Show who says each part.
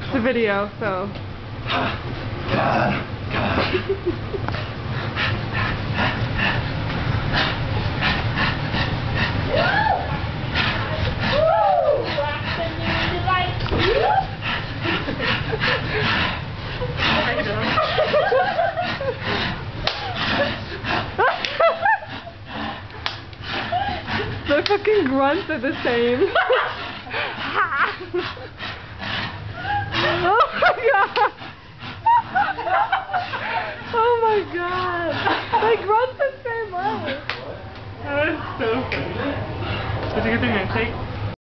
Speaker 1: It's a video, so.
Speaker 2: God.
Speaker 1: The fucking grunts are the same. Oh my god! Oh my god! They grunt the same way.
Speaker 3: That is so funny. Did you get the handshake?